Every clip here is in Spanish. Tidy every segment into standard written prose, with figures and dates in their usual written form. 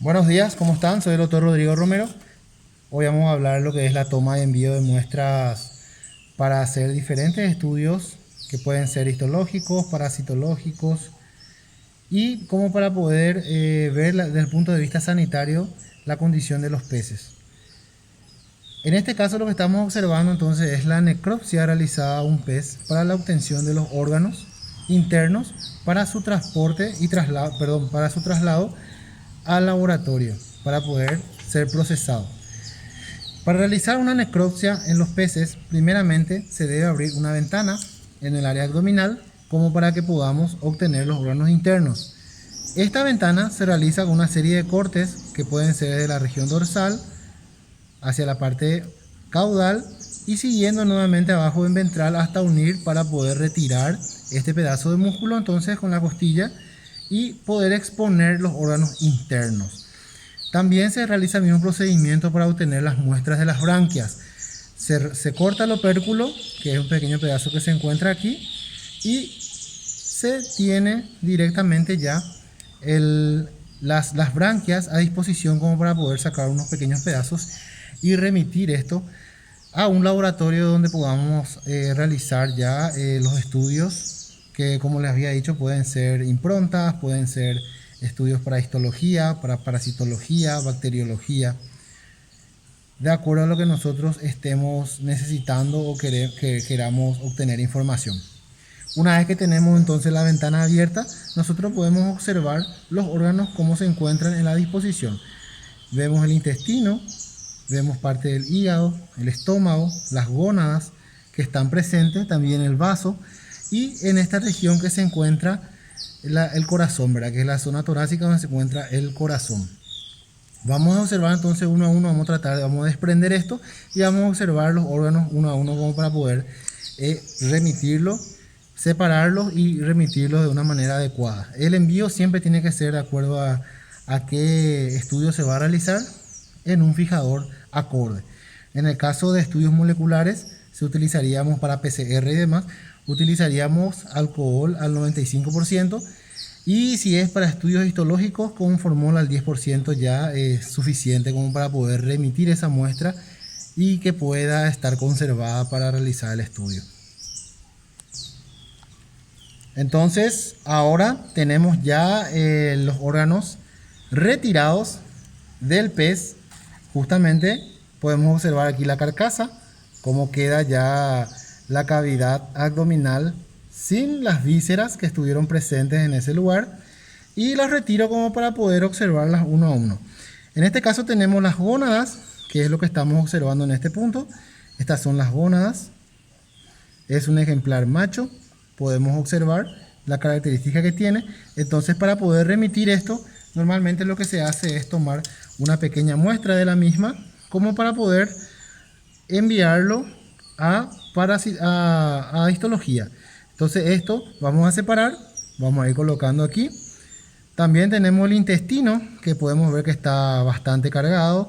Buenos días, ¿cómo están? Soy el doctor Rodrigo Romero. Hoy vamos a hablar de lo que es la toma y envío de muestras para hacer diferentes estudios que pueden ser histológicos, parasitológicos y como para poder ver desde el punto de vista sanitario la condición de los peces. En este caso lo que estamos observando entonces es la necropsia realizada a un pez para la obtención de los órganos internos para su transporte y traslado, para su traslado al laboratorio para poder ser procesado. Para realizar una necropsia en los peces, primeramente se debe abrir una ventana en el área abdominal como para que podamos obtener los órganos internos. Esta ventana se realiza con una serie de cortes que pueden ser de la región dorsal hacia la parte caudal y siguiendo nuevamente abajo en ventral hasta unir para poder retirar este pedazo de músculo entonces con la costilla y poder exponer los órganos internos. También se realiza el mismo procedimiento para obtener las muestras de las branquias. Se corta el opérculo, que es un pequeño pedazo que se encuentra aquí, y se tiene directamente ya las branquias a disposición como para poder sacar unos pequeños pedazos y remitir esto a un laboratorio donde podamos realizar ya los estudios que, como les había dicho, pueden ser improntas, pueden ser estudios para histología, para parasitología, bacteriología, de acuerdo a lo que nosotros estemos necesitando o que queramos obtener información. Una vez que tenemos entonces la ventana abierta, nosotros podemos observar los órganos cómo se encuentran en la disposición. Vemos el intestino, vemos parte del hígado, el estómago, las gónadas que están presentes, también el vaso y en esta región que se encuentra el corazón, ¿verdad? Que es la zona torácica donde se encuentra el corazón. Vamos a observar entonces uno a uno, vamos a desprender esto y vamos a observar los órganos uno a uno como para poder remitirlos, separarlos y remitirlos de una manera adecuada. El envío siempre tiene que ser de acuerdo a qué estudio se va a realizar en un fijador acorde. En el caso de estudios moleculares, se utilizaríamos para PCR y demás, utilizaríamos alcohol al 95% y si es para estudios histológicos con formol al 10% ya es suficiente como para poder remitir esa muestra y que pueda estar conservada para realizar el estudio. Entonces ahora tenemos ya los órganos retirados del pez. Justamente podemos observar aquí la carcasa, cómo queda ya la cavidad abdominal sin las vísceras que estuvieron presentes en ese lugar, y las retiro como para poder observarlas uno a uno. En este caso tenemos las gónadas, que es lo que estamos observando en este punto. Estas son las gónadas, es un ejemplar macho, podemos observar la característica que tiene. Entonces, para poder remitir esto, normalmente lo que se hace es tomar una pequeña muestra de la misma como para poder enviarlo a histología. Entonces esto vamos a separar, vamos a ir colocando aquí. También tenemos el intestino, que podemos ver que está bastante cargado.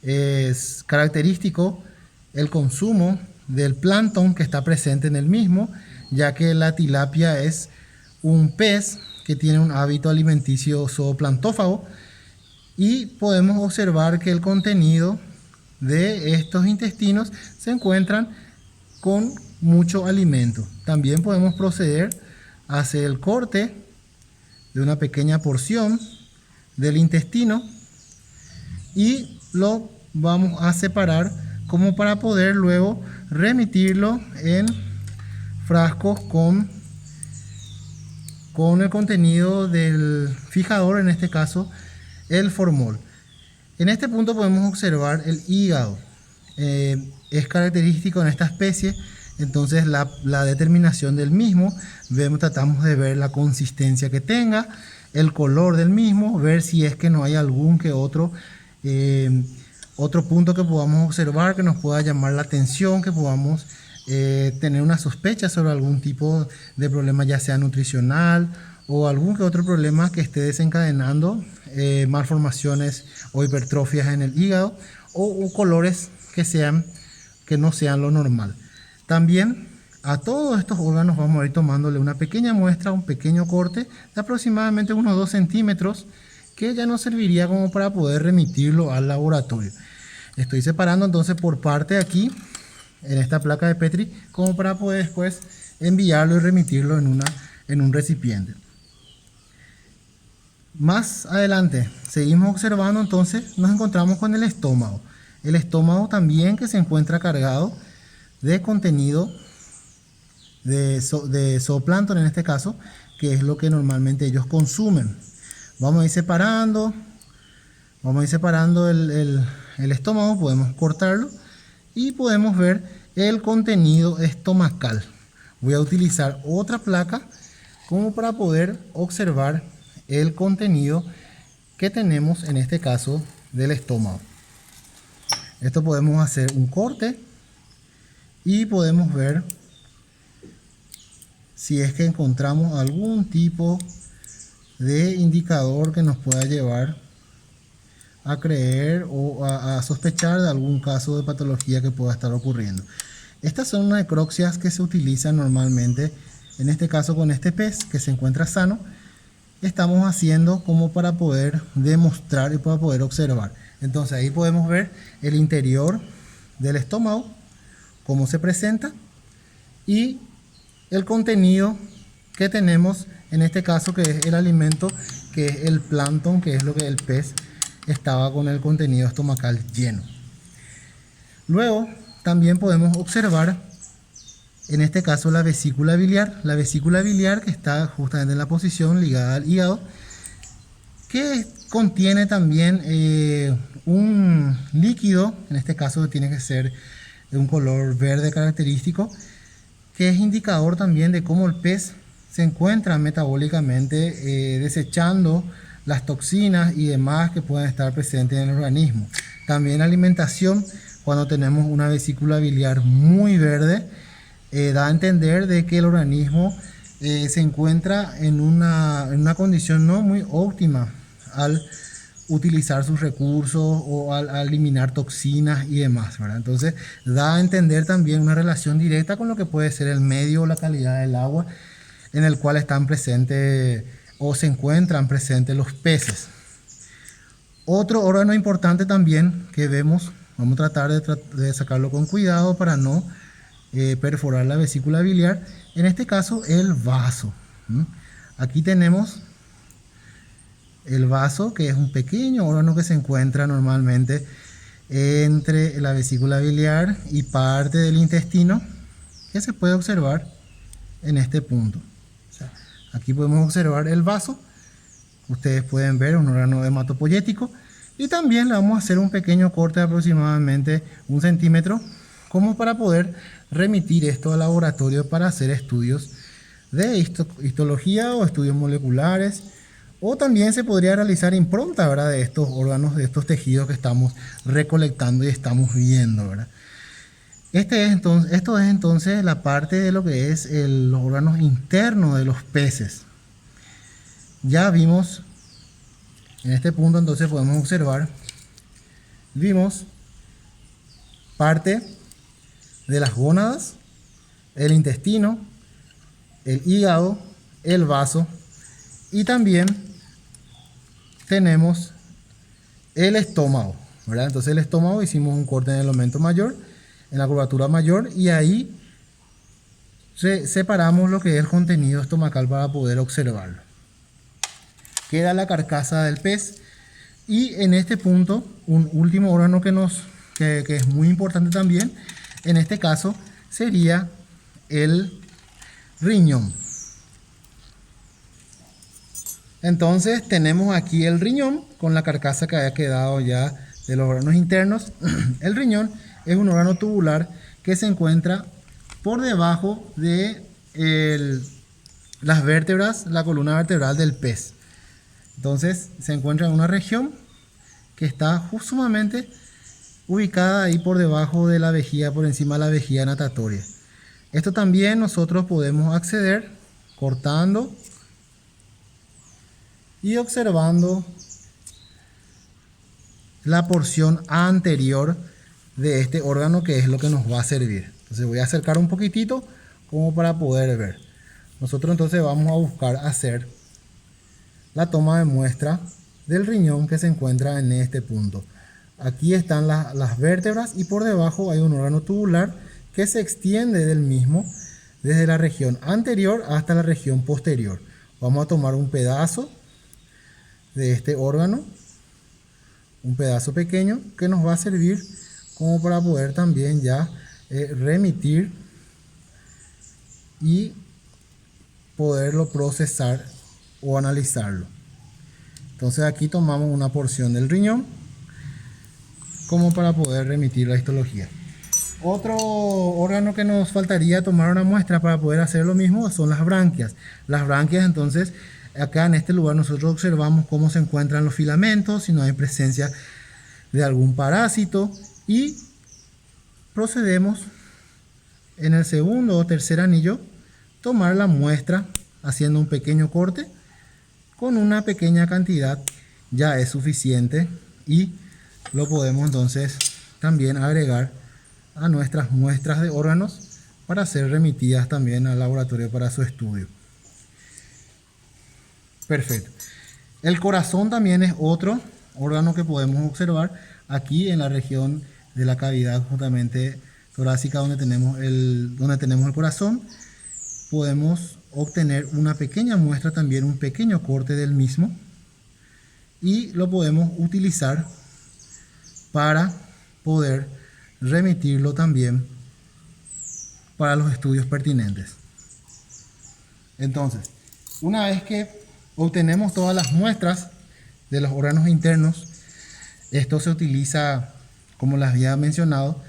Es característico el consumo del plancton que está presente en el mismo, ya que la tilapia es un pez que tiene un hábito alimenticio zooplantófago, y podemos observar que el contenido de estos intestinos se encuentran con mucho alimento. También podemos proceder a hacer el corte de una pequeña porción del intestino y lo vamos a separar como para poder luego remitirlo en frascos con el contenido del fijador, en este caso el formol. En este punto podemos observar el hígado. Es característico en esta especie, entonces la determinación del mismo, tratamos de ver la consistencia que tenga, el color del mismo, ver si es que no hay algún que otro punto que podamos observar que nos pueda llamar la atención, que podamos tener una sospecha sobre algún tipo de problema, ya sea nutricional o algún que otro problema que esté desencadenando malformaciones o hipertrofias en el hígado o colores que no sean lo normal. También a todos estos órganos vamos a ir tomándole una pequeña muestra, un pequeño corte de aproximadamente unos 2 centímetros que ya nos serviría como para poder remitirlo al laboratorio. Estoy separando entonces por parte aquí, en esta placa de Petri, como para poder después enviarlo y remitirlo en un recipiente. Más adelante, seguimos observando, entonces nos encontramos con el estómago. El estómago también que se encuentra cargado de contenido de zooplancton en este caso, que es lo que normalmente ellos consumen. Vamos a ir separando el estómago, podemos cortarlo y podemos ver el contenido estomacal. Voy a utilizar otra placa como para poder observar el contenido que tenemos en este caso del estómago. Esto podemos hacer un corte y podemos ver si es que encontramos algún tipo de indicador que nos pueda llevar a creer o a sospechar de algún caso de patología que pueda estar ocurriendo. Estas son necropsias que se utilizan normalmente, en este caso con este pez que se encuentra sano. Estamos haciendo como para poder demostrar y para poder observar. Entonces ahí podemos ver el interior del estómago, cómo se presenta y el contenido que tenemos en este caso, que es el alimento, que es el plancton, que es lo que el pez estaba con el contenido estomacal lleno. Luego también podemos observar en este caso la vesícula biliar que está justamente en la posición ligada al hígado, que contiene también un líquido, en este caso tiene que ser de un color verde característico, que es indicador también de cómo el pez se encuentra metabólicamente desechando las toxinas y demás que pueden estar presentes en el organismo. También la alimentación, cuando tenemos una vesícula biliar muy verde, da a entender de que el organismo se encuentra en una condición no muy óptima al utilizar sus recursos o al eliminar toxinas y demás, ¿verdad? Entonces da a entender también una relación directa con lo que puede ser el medio o la calidad del agua en el cual están presentes o se encuentran presentes los peces. Otro órgano importante también que vemos, vamos a tratar de sacarlo con cuidado para no perforar la vesícula biliar, en este caso el vaso. Aquí tenemos el vaso, que es un pequeño órgano que se encuentra normalmente entre la vesícula biliar y parte del intestino, que se puede observar en este punto. O sea, aquí podemos observar el vaso, ustedes pueden ver un órgano hematopoyético, y también le vamos a hacer un pequeño corte de aproximadamente 1 centímetro, como para poder remitir esto al laboratorio para hacer estudios de histología o estudios moleculares, o también se podría realizar impronta, ¿verdad?, de estos órganos, de estos tejidos que estamos recolectando y estamos viendo, ¿verdad? Esto es entonces la parte de lo que es los órganos internos de los peces. Ya vimos, en este punto entonces podemos observar, vimos parte de las gónadas, el intestino, el hígado, el vaso, y también tenemos el estómago, ¿verdad? Entonces el estómago hicimos un corte en el aumento mayor, en la curvatura mayor, y ahí separamos lo que es el contenido estomacal para poder observarlo. Queda la carcasa del pez, y en este punto un último órgano que es muy importante también, en este caso sería el riñón. Entonces tenemos aquí el riñón con la carcasa que había quedado ya de los órganos internos. El riñón es un órgano tubular que se encuentra por debajo de las vértebras, la columna vertebral del pez. Entonces se encuentra en una región que está sumamente ubicada ahí por debajo de la vejiga, por encima de la vejiga natatoria. Esto también nosotros podemos acceder cortando y observando la porción anterior de este órgano, que es lo que nos va a servir. Entonces voy a acercar un poquitito como para poder ver. Nosotros entonces vamos a buscar hacer la toma de muestra del riñón que se encuentra en este punto. Aquí están las vértebras y por debajo hay un órgano tubular que se extiende del mismo desde la región anterior hasta la región posterior. Vamos a tomar un pedazo de este órgano, un pedazo pequeño que nos va a servir como para poder también ya remitir y poderlo procesar o analizarlo. Entonces aquí tomamos una porción del riñón como para poder remitir la histología. Otro órgano que nos faltaría tomar una muestra para poder hacer lo mismo son las branquias. Las branquias, entonces, acá en este lugar nosotros observamos cómo se encuentran los filamentos, si no hay presencia de algún parásito, y procedemos en el segundo o tercer anillo tomar la muestra haciendo un pequeño corte. Con una pequeña cantidad ya es suficiente y lo podemos entonces también agregar a nuestras muestras de órganos para ser remitidas también al laboratorio para su estudio. Perfecto. El corazón también es otro órgano que podemos observar aquí en la región de la cavidad justamente torácica donde tenemos el corazón. Podemos obtener una pequeña muestra también, un pequeño corte del mismo, y lo podemos utilizar para poder remitirlo también para los estudios pertinentes. Entonces, una vez que obtenemos todas las muestras de los órganos internos, esto se utiliza, como les había mencionado,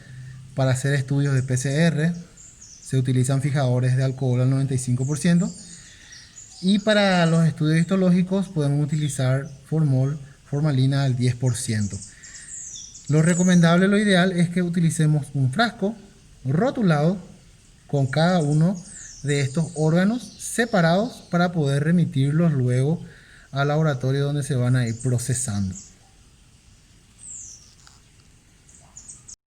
para hacer estudios de PCR. Se utilizan fijadores de alcohol al 95%, y para los estudios histológicos podemos utilizar formalina al 10%. Lo recomendable, lo ideal es que utilicemos un frasco rotulado con cada uno de estos órganos separados para poder remitirlos luego al laboratorio donde se van a ir procesando.